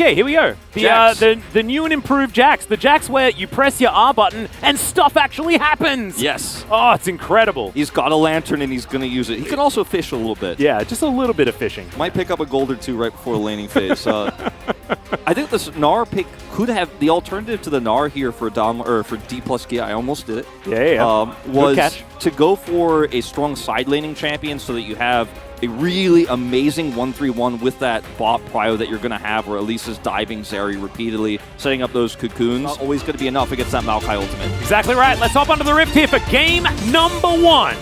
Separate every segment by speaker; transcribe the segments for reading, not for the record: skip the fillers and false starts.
Speaker 1: Okay, here we go. The new and improved Jax. The Jax where you press your R button and stuff actually happens.
Speaker 2: Yes.
Speaker 1: Oh, it's incredible.
Speaker 2: He's got a lantern and he's going to use it. He can also fish a little bit.
Speaker 1: Yeah, just a little bit of fishing.
Speaker 2: Might pick up a gold or two right before the laning phase. I think this Gnar pick could have the alternative to the Gnar here for D plus Gia. I almost did it.
Speaker 1: Yeah.
Speaker 2: Was to go for a strong side laning champion so that you have a really amazing 1-3-1 with that bot prio that you're going to have, where Elise is diving Zeri repeatedly, setting up those cocoons. Not always going to be enough against that Maokai ultimate.
Speaker 1: Exactly right. Let's hop onto the Rift here for game number 1.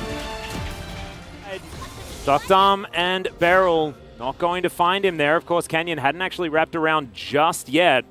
Speaker 1: Doctom and Beryl not going to find him there. Of course, Canyon hadn't actually wrapped around just yet.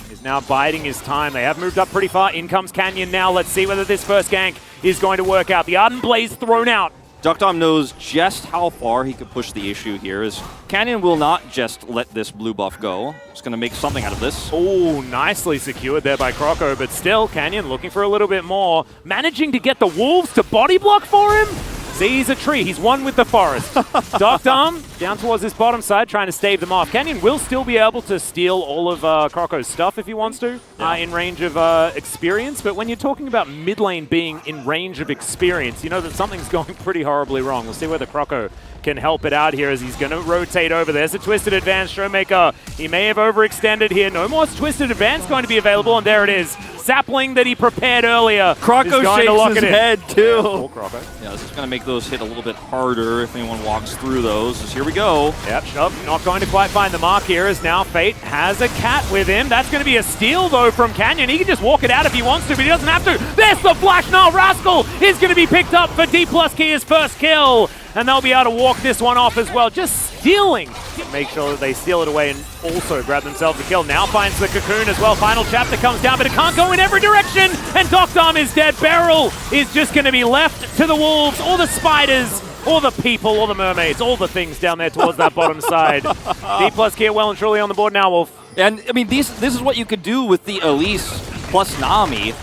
Speaker 1: He's now biding his time. They have moved up pretty far. In comes Canyon now. Let's see whether this first gank is going to work out. The Ardent Blaze thrown out.
Speaker 2: Doctom knows just how far he could push the issue here. As Canyon will not just let this blue buff go. He's going to make something out of this.
Speaker 1: Oh, nicely secured there by Croco, but still, Canyon looking for a little bit more. Managing to get the Wolves to body block for him? Sees a tree. He's one with the forest. Doctom down towards this bottom side, trying to stave them off. Canyon will still be able to steal all of Croco's stuff if he wants to, in range of experience. But when you're talking about mid lane being in range of experience, you know that something's going pretty horribly wrong. We'll see whether Croco can help it out here as he's going to rotate over. There's a Twisted Advance. Showmaker, he may have overextended here. No more Twisted Advance going to be available, and there it is. Sapling that he prepared earlier.
Speaker 2: Croco shakes his head, too.
Speaker 1: Poor Croco.
Speaker 2: Yeah, this is going to make those hit a little bit harder if anyone walks through those. Here we go.
Speaker 1: Yep, not going to quite find the mark here as now Fate has a cat with him. That's going to be a steal, though, from Canyon. He can just walk it out if he wants to, but he doesn't have to. There's the flash now. Rascal is going to be picked up for D plus Kia's first kill. And they'll be able to walk this one off as well. Just stealing. Make sure that they steal it away and also grab themselves a kill. Now finds the cocoon as well. Final chapter comes down, but it can't go in every direction. And Doctom is dead. Beryl is just going to be left to the wolves or the spiders or the people or the mermaids. All the things down there towards that bottom side. D plus Kia well and truly on the board now, Wolf.
Speaker 2: And, I mean, this is what you could do with the Elise plus Nami.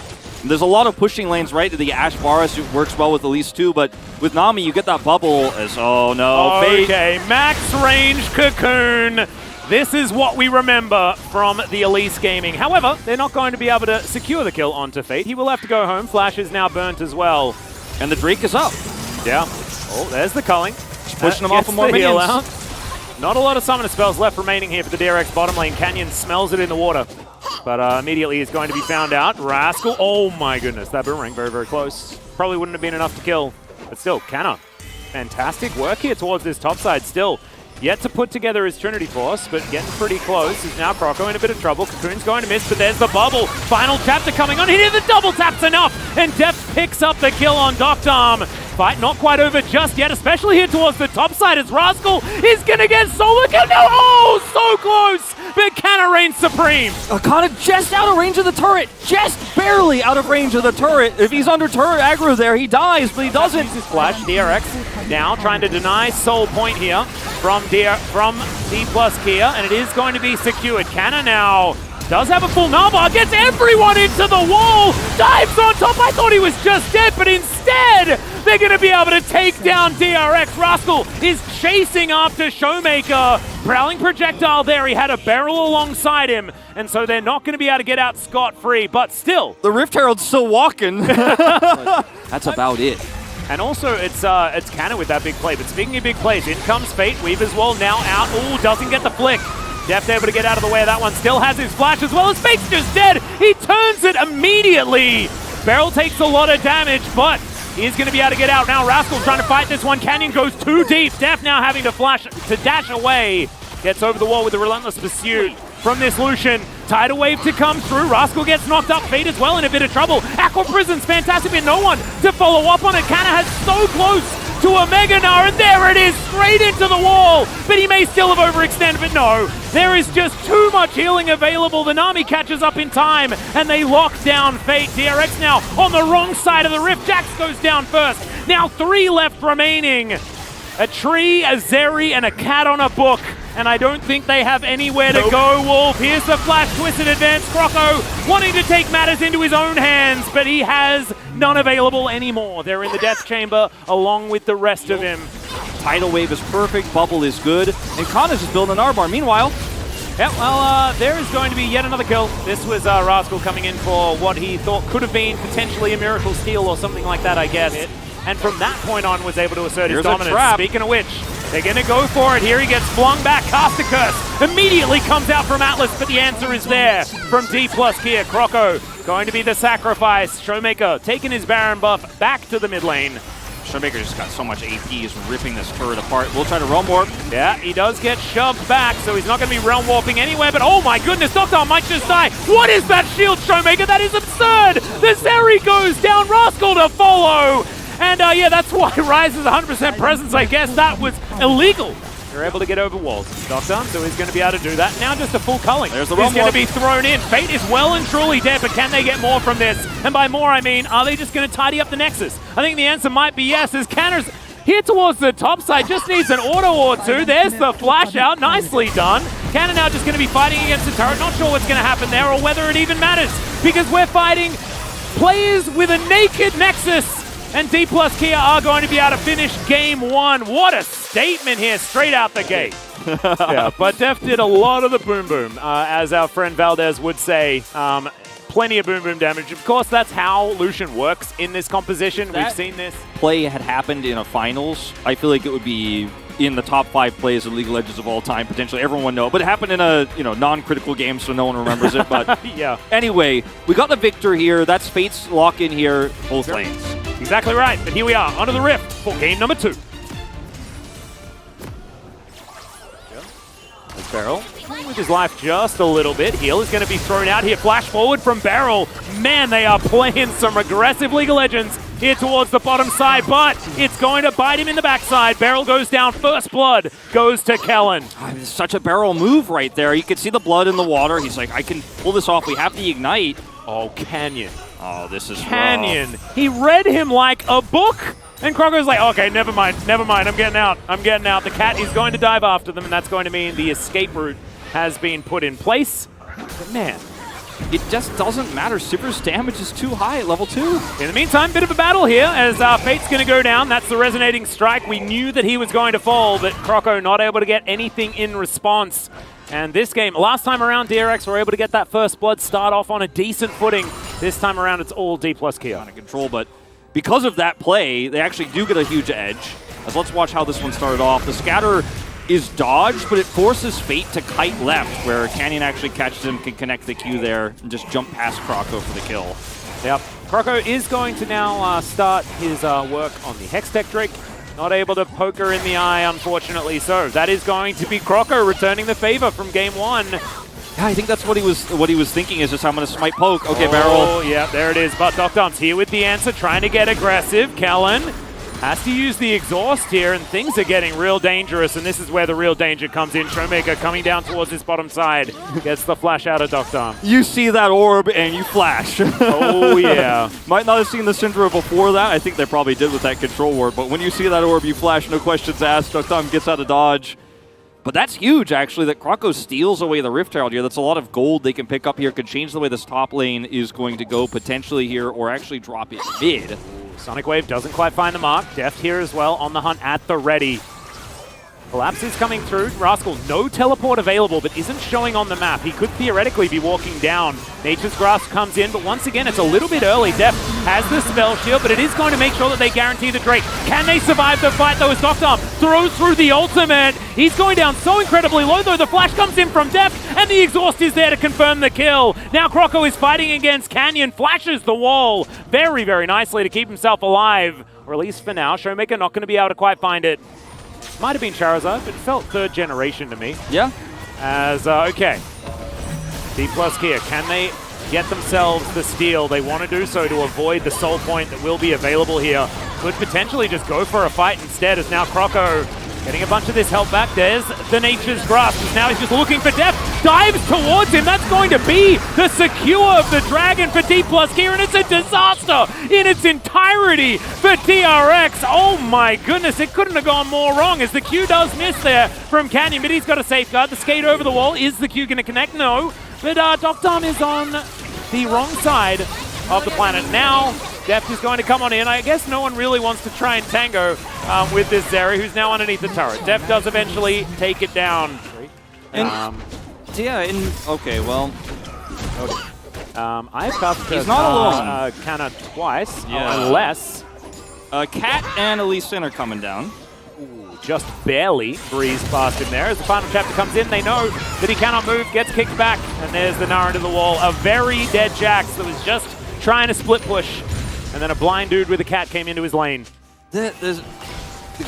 Speaker 2: There's a lot of pushing lanes, right? The Ash Varus works well with Elise too, but with Nami, you get that bubble as, oh no,
Speaker 1: okay,
Speaker 2: Fate.
Speaker 1: max range cocoon. This is what we remember from the Elise gaming. However, they're not going to be able to secure the kill onto Fate. He will have to go home. Flash is now burnt as well.
Speaker 2: And the Drake is up.
Speaker 1: Yeah. Oh, there's the culling.
Speaker 2: Just pushing them off for more minions.
Speaker 1: Out. Not a lot of summoner spells left remaining here for the DRX bottom lane. Canyon smells it in the water. But immediately is going to be found out. Rascal, oh my goodness, that boomerang very, very close. Probably wouldn't have been enough to kill. But still, Canna, fantastic work here towards this top side still. Yet to put together his Trinity Force, but getting pretty close. Is now Croco in a bit of trouble. Cocoon's going to miss, but there's the bubble. Final chapter coming on. Here, the double tap's enough. And Depth picks up the kill on Doctom. Fight not quite over just yet, especially here towards the top side as Rascal is going to get solo kill. No, oh, so close. But Canna reigns supreme.
Speaker 2: Akana just out of range of the turret. Just barely out of range of the turret. If he's under turret aggro there, he dies, but he doesn't.
Speaker 1: His flash. DRX now trying to deny soul point here from D plus Kia, and it is going to be secured. Canna now does have a full Nalbar, gets everyone into the wall, dives on top. I thought he was just dead, but instead, they're going to be able to take down DRX. Rascal is chasing after Showmaker. Prowling projectile there. He had a barrel alongside him, and so they're not going to be able to get out scot-free, but still.
Speaker 2: The Rift Herald's still walking. That's about it.
Speaker 1: And also, it's Canna with that big play. But speaking of big plays, in comes Fate. Weaver's Wall now out. Ooh, doesn't get the flick. Deft able to get out of the way of that one. Still has his flash as well as Fate's just dead. He turns it immediately. Beryl takes a lot of damage, but he's going to be able to get out. Now Rascal trying to fight this one. Canyon goes too deep. Def now having to dash away. Gets over the wall with a relentless pursuit from this Lucian. Tidal wave to come through. Rascal gets knocked up. Fate as well in a bit of trouble. Aqua Prison's fantastic, but no one to follow up on it. Canna has so close to a Mega Gnar, and there it is, straight into the wall. But he may still have overextended, but no. There is just too much healing available. The Nami catches up in time, and they lock down Fate. DRX now on the wrong side of the rift. Jax goes down first. Now 3 left remaining. A tree, a Zeri, and a cat on a book. And I don't think they have anywhere to go, Wolf. Here's the flash, Twisted Advance. Croco wanting to take matters into his own hands, but he has none available anymore. They're in the death chamber along with the rest of him.
Speaker 2: Tidal wave is perfect, bubble is good, and Kanna's just building an R-bar. Meanwhile,
Speaker 1: Yeah, well, there is going to be yet another kill. This was Rascal coming in for what he thought could have been potentially a miracle steal or something like that, I guess. And from that point on was able to assert his dominance. Speaking of which, they're going to go for it. Here he gets flung back. Caster Curse immediately comes out from Atlas, but the answer is there from D+ Kia. Croco going to be the sacrifice. Showmaker taking his Baron buff back to the mid lane.
Speaker 2: Showmaker just got so much AP, he's ripping this turret apart. We'll try to realm warp.
Speaker 1: Yeah, he does get shoved back, so he's not going to be realm warping anywhere, but oh my goodness, Doctor might just die. What is that shield, Showmaker? That is absurd! The Zeri goes down, Rascal to follow! And yeah, that's why Rise's 100% presence, I guess that was illegal. They're able to get over walls. Doctor, so he's going to be able to do that. Now just a full culling.
Speaker 2: There's the
Speaker 1: He's going to be thrown in. Fate is well and truly dead, but can they get more from this? And by more, I mean, are they just going to tidy up the Nexus? I think the answer might be yes, as Canner's here towards the top side, just needs an auto or two. There's the flash out, nicely done. Cannon now just going to be fighting against the turret. Not sure what's going to happen there or whether it even matters, because we're fighting players with a naked Nexus. And D+ Kia are going to be able to finish game one. What a statement here, straight out the gate. Yeah, but Def did a lot of the boom boom, as our friend Valdez would say. Plenty of boom boom damage. Of course, that's how Lucian works in this composition. We've seen this.
Speaker 2: Play had happened in a finals. I feel like it would be in the top 5 plays of League of Legends of all time, potentially. Everyone would know. But it happened in a non-critical game, so no one remembers it. But
Speaker 1: yeah.
Speaker 2: Anyway, we got the victor here. That's Fate's lock in here, both lanes.
Speaker 1: Exactly right. But here we are, onto the Rift for game number 2. Beryl with his life just a little bit. Heal is going to be thrown out here. Flash forward from Beryl. Man, they are playing some aggressive League of Legends here towards the bottom side, but it's going to bite him in the backside. Beryl goes down. First blood goes to Kellen.
Speaker 2: It's such a Beryl move right there. You can see the blood in the water. He's like, I can pull this off. We have the ignite.
Speaker 1: Oh, Canyon.
Speaker 2: Oh, this is
Speaker 1: Canyon.
Speaker 2: rough.
Speaker 1: He read him like a book. And Croco's like, okay, never mind, I'm getting out. The cat is going to dive after them, and that's going to mean the escape route has been put in place. But man,
Speaker 2: it just doesn't matter. Sivir's damage is too high at level 2.
Speaker 1: In the meantime, bit of a battle here as Fate's going to go down. That's the resonating strike. We knew that he was going to fall, but Croco not able to get anything in response. And this game, last time around, DRX were able to get that first blood, start off on a decent footing. This time around, it's all D+ Kia.
Speaker 2: Out of control, but because of that play, they actually do get a huge edge. As let's watch how this one started off. The scatter is dodged, but it forces Fate to kite left, where Canyon actually catches him, can connect the Q there, and just jump past Croco for the kill.
Speaker 1: Yep. Croco is going to now start his work on the Hextech Drake. Not able to poke her in the eye, unfortunately. So that is going to be Croco returning the favor from game 1.
Speaker 2: Yeah, I think that's what he was thinking, is just I'm going to smite poke. Okay, Beryl.
Speaker 1: Oh, yeah, there it is. But Doc Dump's here with the answer, trying to get aggressive. Kellen has to use the exhaust here, and things are getting real dangerous, and this is where the real danger comes in. Showmaker coming down towards this bottom side. Gets the flash out of Doc Dump.
Speaker 2: You see that orb, and you flash.
Speaker 1: Oh, yeah.
Speaker 2: Might not have seen the Syndra before that. I think they probably did with that control ward, but when you see that orb, you flash, no questions asked. Doc Dump gets out of dodge. But that's huge, actually, that Croco steals away the Rift Herald here. That's a lot of gold they can pick up here. Could change the way this top lane is going to go potentially here, or actually drop it mid.
Speaker 1: Sonic Wave doesn't quite find the mark. Deft here as well, on the hunt at the ready. Collapse is coming through. Rascal, no teleport available, but isn't showing on the map. He could theoretically be walking down. Nature's Grasp comes in, but once again, it's a little bit early. Deft has the spell shield, but it is going to make sure that they guarantee the Drake. Can they survive the fight, though, as Doctor throws through the ultimate? He's going down so incredibly low, though. The flash comes in from Deft, and the exhaust is there to confirm the kill. Now Croco is fighting against Canyon, flashes the wall very, very nicely to keep himself alive. Or at least for now. Showmaker not going to be able to quite find it. Might have been Charizard, but it felt third generation to me.
Speaker 2: Yeah.
Speaker 1: As, okay. D+ Kia, can they get themselves the steal? They want to do so to avoid the soul point that will be available here. Could potentially just go for a fight instead, as now Croco getting a bunch of this help back. There's the Nature's Grasp. Now he's just looking for Deft. Dives towards him. That's going to be the secure of the dragon for D+ Kia, and it's a disaster in its entirety for DRX. Oh my goodness, it couldn't have gone more wrong, as the Q does miss there from Canyon, but he's got a safeguard. The skate over the wall. Is the Q going to connect? No. But Doc Dom is on the wrong side of the planet. Now, Deft is going to come on in. I guess no one really wants to try and tango with this Zeri, who's now underneath the turret. Deft does eventually take it down.
Speaker 2: Yeah, okay, well...
Speaker 1: I've cast
Speaker 2: He's not alone.
Speaker 1: Canna twice,
Speaker 2: Yeah.
Speaker 1: unless...
Speaker 2: Cat and Elise Sin are coming down.
Speaker 1: Just barely breeze past him there. As the final chapter comes in, they know that he cannot move, gets kicked back, and there's the Nara into the wall. A very dead Jax that was just trying to split push, and then a blind dude with a cat came into his lane.
Speaker 2: The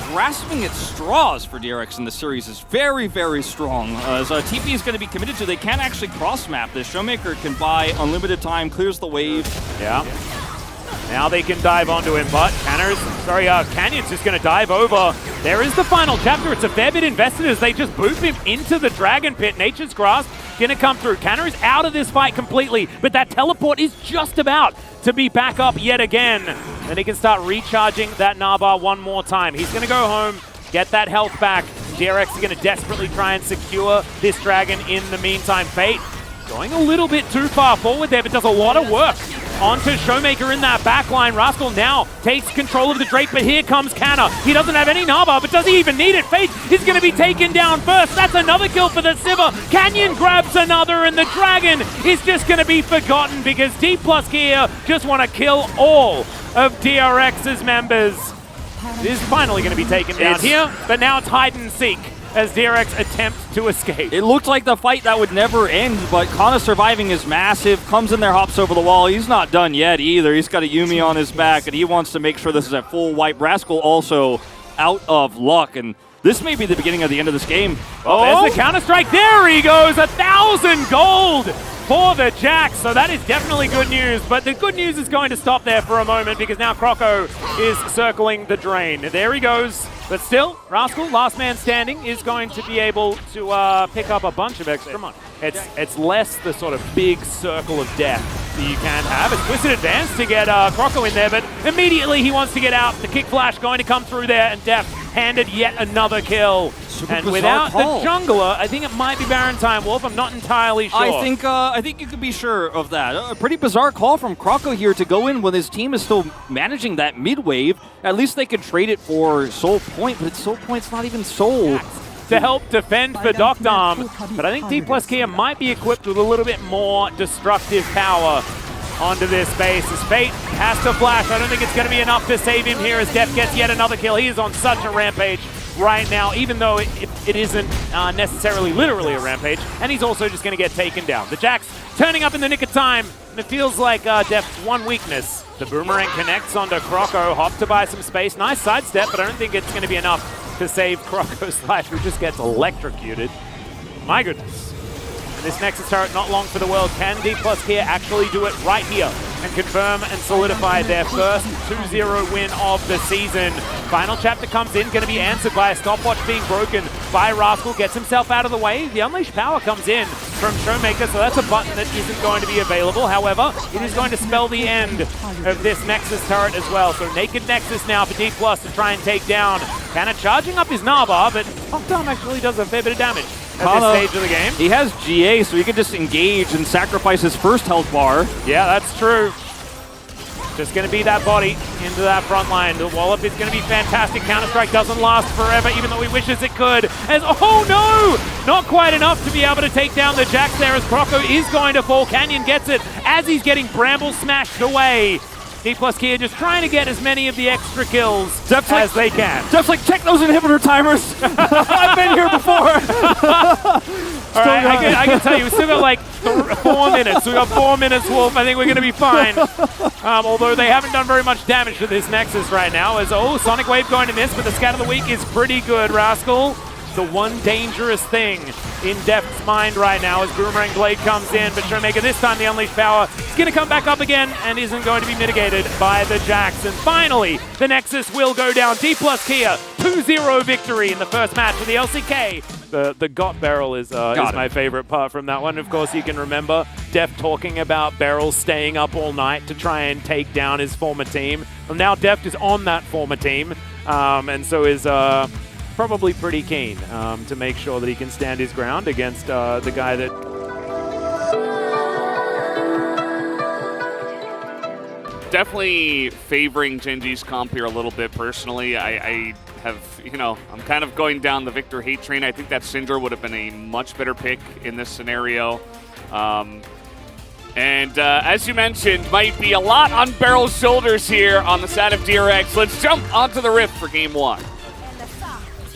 Speaker 2: grasping at straws for DRX in the series is very, very strong. As TP is going to be committed to, they can't actually cross-map this. Showmaker can buy unlimited time, clears the wave.
Speaker 1: Yeah. Now they can dive onto him, but Canyon's just going to dive over. There is the final chapter. It's a fair bit invested as they just boop him into the Dragon Pit. Nature's Grasp going to come through. Canner is out of this fight completely, but that teleport is just about to be back up yet again. And he can start recharging that Narbar one more time. He's going to go home, get that health back. DRX is going to desperately try and secure this Dragon in the meantime. Fate going a little bit too far forward there, but does a lot of work onto Showmaker in that backline. Rascal now takes control of the Drake, but here comes Canna. He doesn't have any Narbar, but does he even need it? Fate is going to be taken down first. That's another kill for the Sivir. Canyon grabs another, and the Dragon is just going to be forgotten because D+ here just want to kill all of DRX's members. It is finally going to be taken down here, but now it's hide and seek as DRX attempts to escape.
Speaker 2: It looked like the fight that would never end, but Kana surviving is massive. Comes in there, hops over the wall. He's not done yet either. He's got a Yumi on his back, and he wants to make sure this is a full wipe. Rascal also out of luck, and this may be the beginning of the end of this game.
Speaker 1: Oh, there's the counter-strike. There he goes. 1,000 gold for the Jax. So that is definitely good news, but the good news is going to stop there for a moment because now Croco is circling the drain. There he goes. But still, Rascal, last man standing, is going to be able to pick up a bunch of extra money. It's less the sort of big circle of death that you can have. It's Twisted Advance to get Croco in there, but immediately he wants to get out. The Kick Flash going to come through there, and Def handed yet another kill. And without the jungler, I think it might be Baron time, Wolf. I'm not entirely sure.
Speaker 2: I think you could be sure of that. A pretty bizarre call from Croco here to go in when his team is still managing that mid wave. At least they could trade it for Soul Point, but Soul Point's not even sold.
Speaker 1: To help defend for Doctarm, but I think D+ Kia might be equipped with a little bit more destructive power onto this base. As Fate has to flash. I don't think it's going to be enough to save him here as Def gets yet another kill. He is on such a rampage right now, even though it isn't necessarily literally a rampage, and he's also just going to get taken down. The Jax turning up in the nick of time, and it feels like Def's one weakness. The Boomerang connects onto Croco, hop to buy some space. Nice sidestep, but I don't think it's going to be enough to save Croco Slash, who just gets electrocuted. My goodness. And this Nexus turret not long for the world. Can D+ Kia actually do it right here and confirm and solidify their first 2-0 win of the season? Final chapter comes in, going to be answered by a stopwatch being broken by Rascal, gets himself out of the way. The Unleashed Power comes in from Showmaker, so that's a button that isn't going to be available. However, it is going to spell the end of this Nexus turret as well. So Naked Nexus now for D+ to try and take down. Canna charging up his Narbar, but Doctarm actually does a fair bit of damage at this stage of the game.
Speaker 2: He has GA, so he can just engage and sacrifice his first health bar.
Speaker 1: Yeah, that's true. Just going to be that body into that front line. The Wallop is going to be fantastic. Counter-Strike doesn't last forever, even though he wishes it could. As, oh no! Not quite enough to be able to take down the Jax there as Croco is going to fall. Canyon gets it as he's getting Bramble smashed away. D+ Kia just trying to get as many of the extra kills as they can.
Speaker 2: Def's like, check those inhibitor timers. I've been here before.
Speaker 1: All right, I can tell you, we still got like 4 minutes. We got 4 minutes, Wolf. I think we're going to be fine. Although they haven't done very much damage to this Nexus right now. As, Sonic Wave going to miss, but the Scat of the Week is pretty good, Rascal. The one dangerous thing in Def's mind right now as Boomerang Blade comes in, but Showmaker this time the Unleashed Power is going to come back up again and isn't going to be mitigated by the Jax. And finally, the Nexus will go down. D+ Kia, 2-0 victory in the first match for the LCK. The Got Barrel is my favorite part from that one. Of course, you can remember Def talking about Barrel staying up all night to try and take down his former team. Well, now Def is on that former team, and so is probably pretty keen to make sure that he can stand his ground against the guy that...
Speaker 3: Definitely favoring Genji's comp here a little bit personally. I I'm kind of going down the Victor hate train. I think that Syndra would have been a much better pick in this scenario. And as you mentioned, might be a lot on Barrel's shoulders here on the side of DRX. Let's jump onto the Rift for game 1.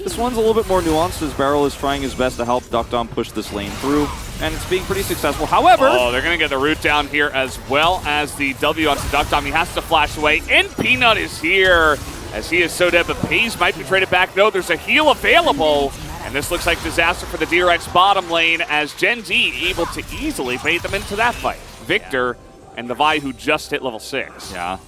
Speaker 2: This one's a little bit more nuanced as Barrel is trying his best to help Duckdom push this lane through, and it's being pretty successful. However...
Speaker 3: Oh, they're going to get the root down here as well as the W onto Duckdom. He has to flash away, and Peanut is here as he is so dead, but Paze might be traded back. No, there's a heal available, and this looks like disaster for the DRX bottom lane as Gen Z able to easily bait them into that fight. Victor and the Vi who just hit level 6.
Speaker 2: Yeah.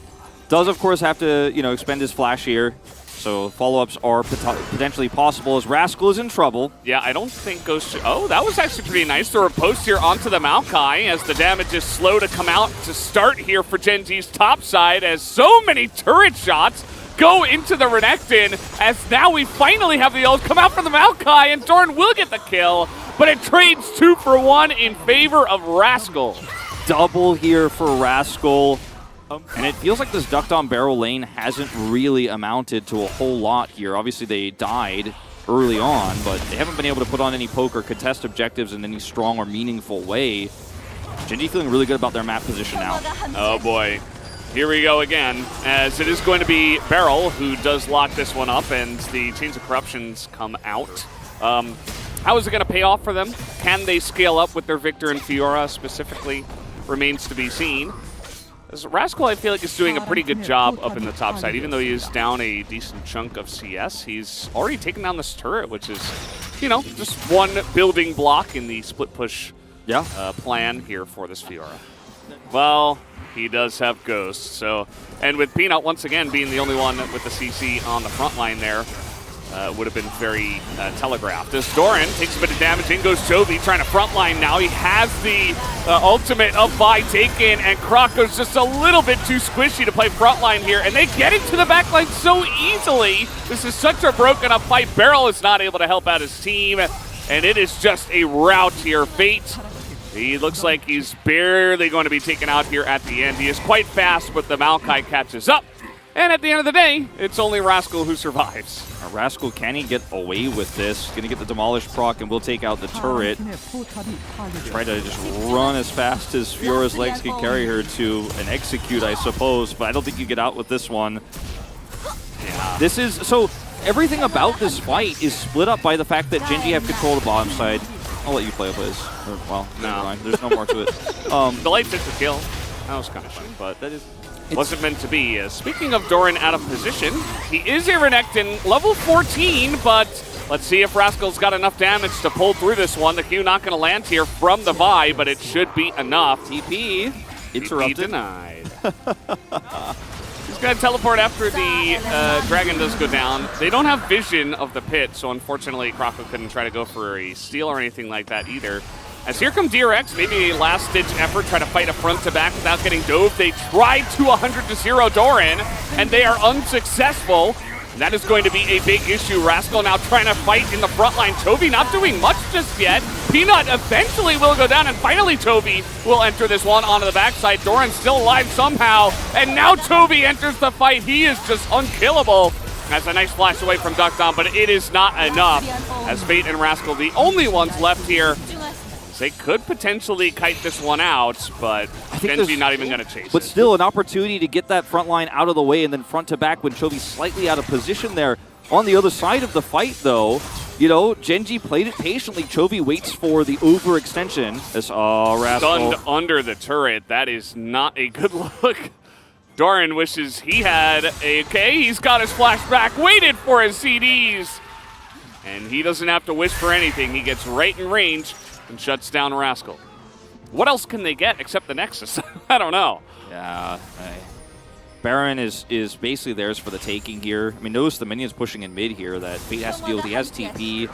Speaker 2: Does, of course, have to, expend his flash here. So follow-ups are potentially possible as Rascal is in trouble.
Speaker 3: Yeah, I don't think Ghost... Oh, that was actually pretty nice. The riposte here onto the Maokai as the damage is slow to come out to start here for Gen Z's top side as so many turret shots go into the Renekton as now we finally have the ult come out from the Maokai and Doran will get the kill, but it trades 2 for 1 in favor of Rascal.
Speaker 2: Double here for Rascal. And it feels like this Duckdom Barrel lane hasn't really amounted to a whole lot here. Obviously, they died early on, but they haven't been able to put on any poke or contest objectives in any strong or meaningful way. Genji feeling really good about their map position now.
Speaker 3: Oh, boy. Here we go again, as it is going to be Barrel who does lock this one up, and the Chains of Corruptions come out. How is it going to pay off for them? Can they scale up with their Victor and Fiora specifically? Remains to be seen. As Rascal, I feel like, is doing a pretty good job up in the top side. Even though he is down a decent chunk of CS, he's already taken down this turret, which is, just one building block in the split push plan here for this Fiora. Well, he does have Ghost, so... And with Peanut, once again, being the only one with the CC on the front line there, would have been very telegraphed. As Doran takes a bit of damage, in goes Chovy trying to frontline now. He has the ultimate of Vi taken, and Krako's just a little bit too squishy to play frontline here, and they get into the backline so easily. This is such a broken up fight. Barrel is not able to help out his team, and it is just a rout here. Fate, he looks like he's barely going to be taken out here at the end. He is quite fast, but the Maokai catches up. And at the end of the day, it's only Rascal who survives.
Speaker 2: Rascal, can he get away with this? Going to get the Demolish proc and will take out the turret. Try to just run as fast as Fiora's legs can carry her to an execute, I suppose. But I don't think you get out with this one.
Speaker 3: Yeah.
Speaker 2: This is... So, everything about this fight is split up by the fact that Genji have control of the bottom side. I'll let you play, please. Well, never mind. There's no more to it.
Speaker 3: The light took the kill. That was kind of fun, but that is... wasn't meant to be. Speaking of Doran out of position, he is a Renekton, level 14, but let's see if Rascal's got enough damage to pull through this one. The Q not going to land here from the Vi, but it should be enough.
Speaker 2: TP interrupted.
Speaker 3: TP denied. He's going to teleport after the dragon does go down. They don't have vision of the pit, so unfortunately Krako couldn't try to go for a steal or anything like that either. As here come DRX, maybe a last-ditch effort, try to fight a front-to-back without getting dove. They tried to 100-0 Doran, and they are unsuccessful. And that is going to be a big issue. Rascal now trying to fight in the front line. Toby not doing much just yet. Peanut eventually will go down, and finally Toby will enter this one onto the backside. Doran's still alive somehow, and now Toby enters the fight. He is just unkillable. That's a nice flash away from Duckdom, but it is not enough. As Fate and Rascal, the only ones left here. They could potentially kite this one out, but Genji not even going to chase
Speaker 2: But
Speaker 3: it.
Speaker 2: still, an opportunity to get that front line out of the way and then front to back when Chovy's slightly out of position there. On the other side of the fight, though, Genji played it patiently. Chovy waits for the overextension. This, Rascal.
Speaker 3: Stunned under the turret. That is not a good look. Doran wishes he had he's got his flashback, waited for his CDs. And he doesn't have to wish for anything. He gets right in range and shuts down Rascal. What else can they get except the Nexus? I don't know.
Speaker 2: Yeah. Baron is basically theirs for the taking here. I mean, notice the minions pushing in mid here that Fate has to deal with. He has TP.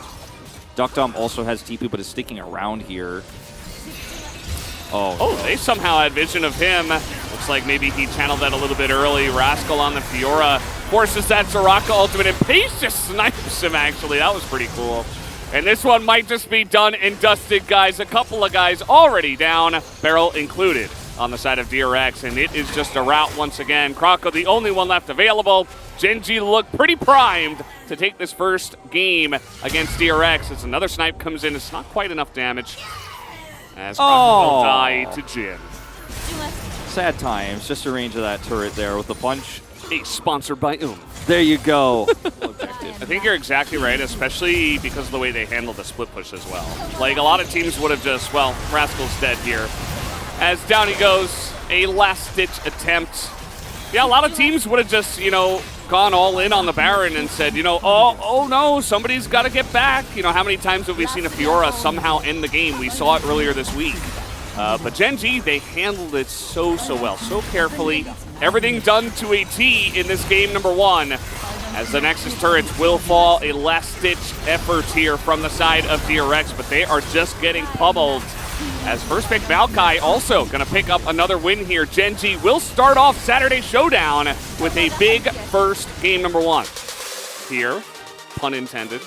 Speaker 2: Duckdom also has TP, but is sticking around here.
Speaker 3: Oh, they somehow had vision of him. Looks like maybe he channeled that a little bit early. Rascal on the Fiora forces that Soraka ultimate, and Pace just snipes him, actually. That was pretty cool. And this one might just be done and dusted, guys. A couple of guys already down, Barrel included. on the side of DRX, and it is just a rout once again. Croco, the only one left available. Gen G look pretty primed to take this first game against DRX as another snipe comes in. It's not quite enough damage as Croco will die to Jin.
Speaker 2: Sad times, just a range of that turret there with the punch.
Speaker 3: Sponsored by
Speaker 2: There you go.
Speaker 3: I think you're exactly right, especially because of the way they handled the split push as well. Like, a lot of teams would have just, well, Rascal's dead here. As down he goes, a last-ditch attempt. Yeah, a lot of teams would have just, you know, gone all in on the Baron and said, you know, oh no, somebody's got to get back. You know, how many times have we seen a Fiora somehow end the game? We saw it earlier this week. But Gen G, they handled it so well, so carefully. Everything done to a T in this game number 1. As the Nexus turrets will fall, a last-ditch effort here from the side of DRX, but they are just getting pummeled. As first pick Maokai also going to pick up another win here. Gen G will start off Saturday Showdown with a big first game number 1. Here, pun intended.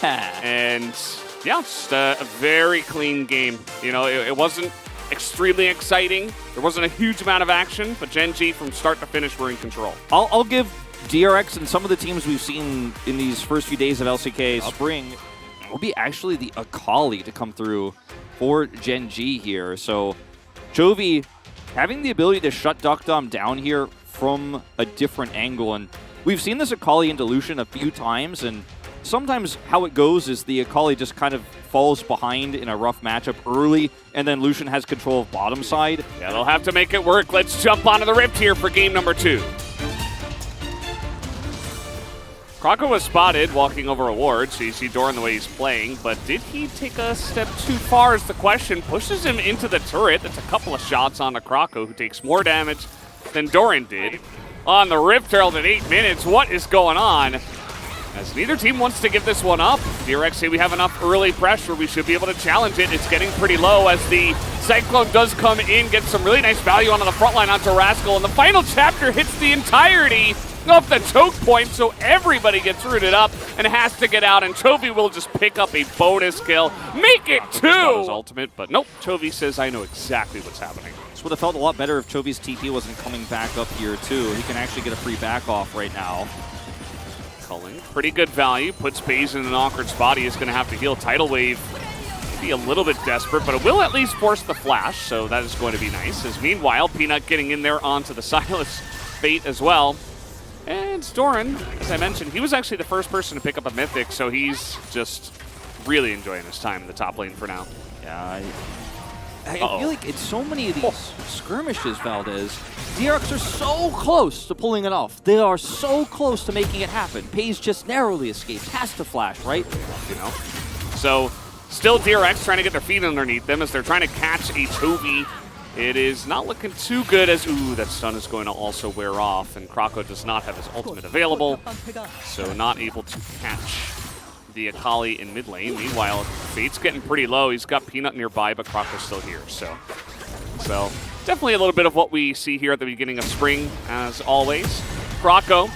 Speaker 3: And yeah, just a very clean game. You know, it wasn't extremely exciting. There wasn't a huge amount of action, but Gen G from start to finish were in control.
Speaker 2: I'll give DRX and some of the teams we've seen in these first few days of LCK Spring will be actually the Akali to come through for Gen G here. So Chovy having the ability to shut Duckdom down here from a different angle. And we've seen this Akali into Lucian a few times, and sometimes how it goes is the Akali just kind of falls behind in a rough matchup early, and then Lucian has control of bottom side.
Speaker 3: Yeah, they'll have to make it work. Let's jump onto the Rift here for game number 2. Croco was spotted walking over a ward, so you see Doran the way he's playing, but did he take a step too far is the question. Pushes him into the turret. That's a couple of shots onto Croco, who takes more damage than Doran did. On the Rift Herald at 8 minutes, what is going on? As neither team wants to give this one up. DRX say we have enough early pressure, we should be able to challenge it. It's getting pretty low as the Cyclone does come in, gets some really nice value onto the front line onto Rascal, and the final chapter hits the entirety of the choke point, so everybody gets rooted up and has to get out, and Chovy will just pick up a bonus kill. Make it 2! Not his ultimate, but nope, Chovy says, I know exactly what's happening.
Speaker 2: This would have felt a lot better if Chovy's TP wasn't coming back up here too. He can actually get a free back off right now.
Speaker 3: Culling, pretty good value, puts FaZe in an awkward spot. He is going to have to heal Tidal Wave. Be a little bit desperate, but it will at least force the flash, so that is going to be nice. As meanwhile, Peanut getting in there onto the Silas Fate as well. And Doran, as I mentioned, he was actually the first person to pick up a Mythic, so he's just really enjoying his time in the top lane for now.
Speaker 2: Yeah, I feel like it's so many of these skirmishes, Valdez. DRX are so close to pulling it off. They are so close to making it happen. FaZe just narrowly escapes, has to flash, right?
Speaker 3: You know? So, still DRX trying to get their feet underneath them as they're trying to catch a Chovy. It is not looking too good as, ooh, that stun is going to also wear off, and Croco does not have his ultimate available, so not able to catch the Akali in mid lane. Meanwhile, Fate's getting pretty low. He's got Peanut nearby, but Croco's still here, so definitely a little bit of what we see here at the beginning of spring, as always. Croco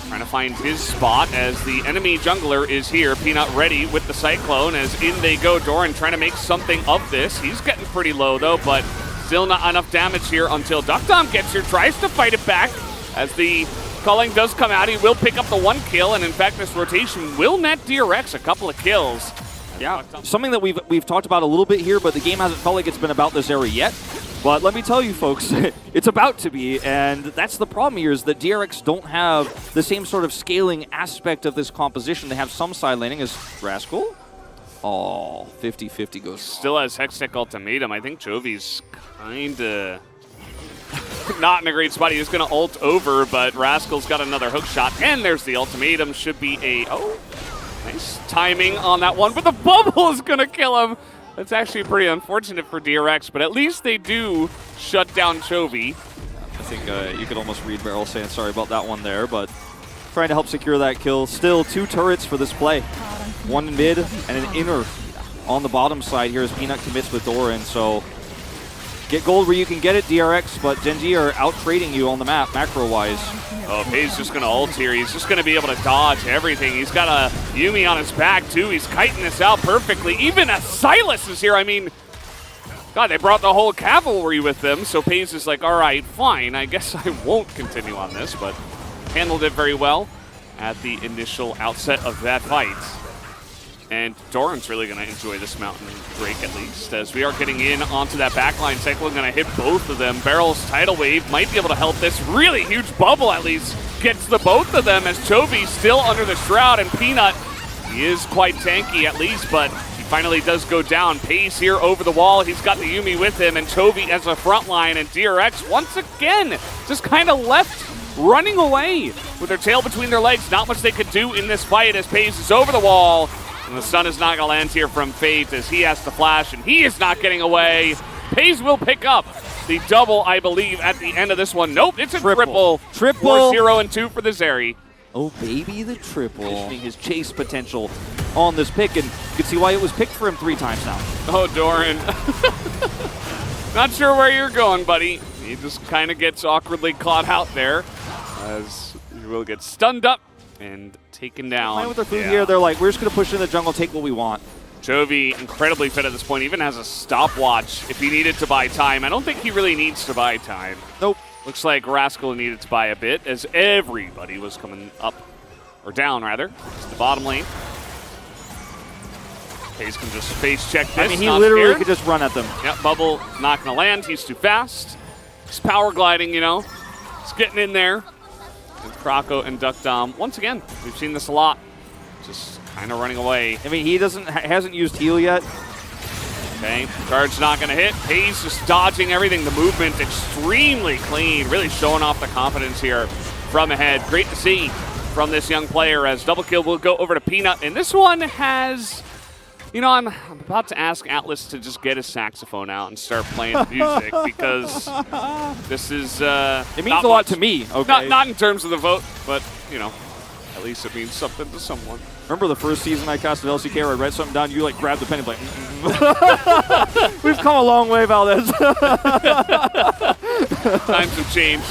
Speaker 3: trying to find his spot as the enemy jungler is here. Peanut ready with the Cyclone as in they go. Doran trying to make something of this. He's getting pretty low though, but still not enough damage here until Duckdom gets here, tries to fight it back. As the culling does come out, he will pick up the 1 kill, and in fact this rotation will net DRX a couple of kills.
Speaker 2: Yeah, something that we've talked about a little bit here, but the game hasn't felt like it's been about this era yet. But let me tell you, folks, it's about to be, and that's the problem here is that DRX don't have the same sort of scaling aspect of this composition. They have some side laning as Rascal. Oh, 50-50 goes.
Speaker 3: Still has Hextech Ultimatum. I think Jovi's kind of not in a great spot. He's going to ult over, but Rascal's got another hook shot, and there's the ultimatum. Should be a, nice timing on that one, but the bubble is going to kill him. That's actually pretty unfortunate for DRX, but at least they do shut down Chovy.
Speaker 2: I think you could almost read Beryl saying sorry about that one there, but trying to help secure that kill. Still 2 turrets for this play. 1 in mid and an inner on the bottom side here as Peanut commits with Doran. So get gold where you can get it, DRX, but Gen G are out-trading you on the map, macro-wise.
Speaker 3: Oh, FaZe's just going to ult here. He's just going to be able to dodge everything. He's got a Yuumi on his back, too. He's kiting this out perfectly. Even a Silas is here. I mean, God, they brought the whole cavalry with them, so FaZe is like, all right, fine, I guess I won't continue on this, but handled it very well at the initial outset of that fight. And Doran's really going to enjoy this mountain break, at least, as we are getting in onto that backline. Cyclone going to hit both of them. Barrel's Tidal Wave might be able to help this. Really huge bubble, at least, gets the both of them, as Chovy still under the Shroud, and Peanut, he is quite tanky, at least, but he finally does go down. FaZe here over the wall. He's got the Yuumi with him, and Chovy as a front line, and DRX, once again, just kind of left running away with their tail between their legs. Not much they could do in this fight as FaZe is over the wall. And the sun is not going to land here from Fate as he has to flash, and he is not getting away. FaZe will pick up the double, I believe, at the end of this one. Nope, it's a triple. 4-0 and 2 for the Zeri.
Speaker 2: Oh, baby, the triple. His chase potential on this pick, and you can see why it was picked for him 3 times now.
Speaker 3: Oh, Doran. Not sure where you're going, buddy. He just kind of gets awkwardly caught out there as he will get stunned up and taken down.
Speaker 2: Playing with their food here, they're like, we're just going to push in the jungle, take what we want.
Speaker 3: Chovy, incredibly fit at this point, even has a stopwatch if he needed to buy time. I don't think he really needs to buy time.
Speaker 2: Nope.
Speaker 3: Looks like Rascal needed to buy a bit as everybody was coming up, or down rather, to the bottom lane. FaZe can just face check this.
Speaker 2: I mean, he literally could just run at them.
Speaker 3: Yep, Bubble not going to land. He's too fast. He's power gliding, you know. He's getting in there. And Croco and Duck Dom, once again, we've seen this a lot. Just kind of running away.
Speaker 2: I mean, he hasn't used heal yet.
Speaker 3: Okay, charge not going to hit. FaZe just dodging everything. The movement extremely clean. Really showing off the confidence here from ahead. Great to see from this young player as double kill will go over to Peanut. And this one has... You know, I'm about to ask Atlas to just get his saxophone out and start playing music because this is
Speaker 2: it means a lot to me, okay?
Speaker 3: Not in terms of the vote, but, you know, at least it means something to someone.
Speaker 2: Remember the first season I cast at LCK where I read something down, you like grabbed the pen and like, We've come a long way, Valdez.
Speaker 3: Times have changed.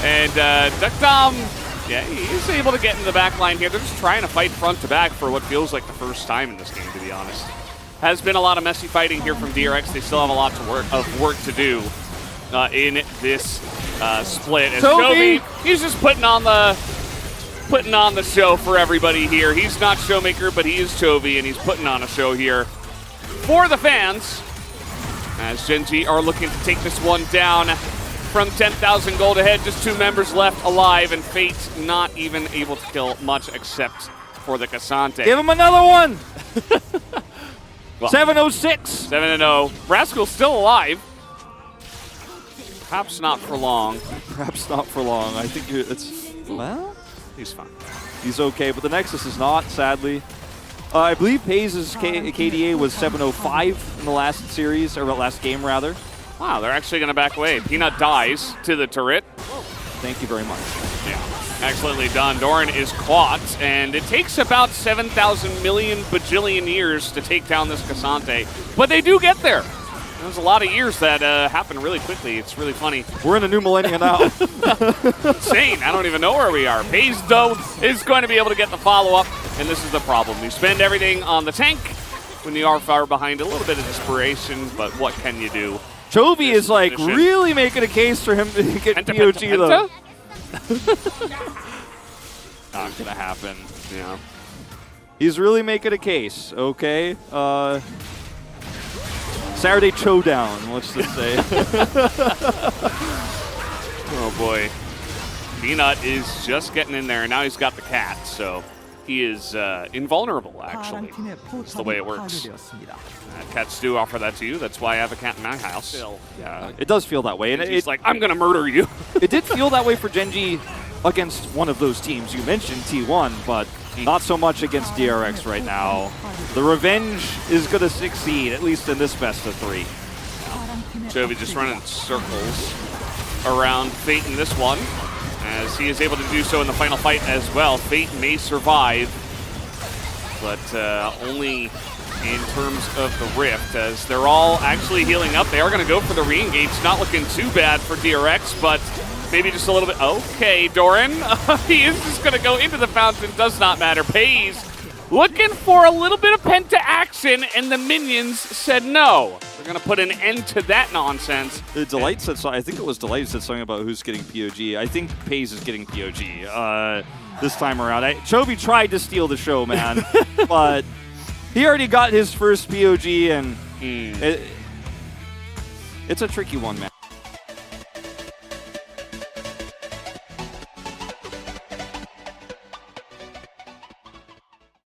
Speaker 3: And Duck Dom, yeah, he's able to get in the back line here. They're just trying to fight front to back for what feels like the first time in this game, to be honest. Has been a lot of messy fighting here from DRX. They still have a lot of work to do in this split. And Chovy, he's just putting on the show for everybody here. He's not Showmaker, but he is Chovy, and he's putting on a show here for the fans. As Gen G are looking to take this one down from 10,000 gold ahead. Just 2 members left alive, and Fate not even able to kill much except for the Cassante.
Speaker 2: Give him another one! Well, 7-0-6.
Speaker 3: 7-0. Rascal's still alive. Perhaps not for long.
Speaker 2: Perhaps not for long. I think it's... Well?
Speaker 3: He's fine.
Speaker 2: He's okay, but the Nexus is not, sadly. I believe FaZe's KDA was 7-0-5 in the last series, or last game, rather.
Speaker 3: Wow, they're actually going to back away. Peanut dies to the turret.
Speaker 2: Thank you very much.
Speaker 3: Yeah, excellently done. Doran is caught, and it takes about 7,000 million bajillion years to take down this Cassante. But they do get there. There's a lot of years that happen really quickly. It's really funny.
Speaker 2: We're in a new millennia now.
Speaker 3: Insane. I don't even know where we are. FaZe, though, is going to be able to get the follow-up, and this is the problem. You spend everything on the tank when you are far behind. A little bit of desperation, but what can you do?
Speaker 2: Chovy is like really making a case for him to get POG though. Not gonna happen.
Speaker 3: Yeah.
Speaker 2: He's really making a case, okay? Saturday Showdown, let's just say.
Speaker 3: Oh boy. Peanut is just getting in there, and now he's got the cat, so he is invulnerable, actually. That's the way it works. Cats do offer that to you. That's why I have a cat in my house.
Speaker 2: Yeah, it does feel that way. And
Speaker 3: it's like, I'm going to murder you.
Speaker 2: It did feel that way for Gen G against one of those teams. You mentioned T1, but not so much against DRX right now. The revenge is going to succeed, at least in this best of 3.
Speaker 3: Chovy just running circles around Fate in this one, as he is able to do so in the final fight as well. Fate may survive, but only in terms of the Rift, as they're all actually healing up. They are going to go for the re-engage. Not looking too bad for DRX, but maybe just a little bit. Okay, Doran. He is just going to go into the fountain. Does not matter. FaZe looking for a little bit of penta action, and the minions said no. They're going to put an end to that nonsense.
Speaker 2: Delight said so. I think it was Delight who said something about who's getting POG. I think Pays is getting POG this time around. Chovy tried to steal the show, man, but he already got his first POG, and it's a tricky one, man.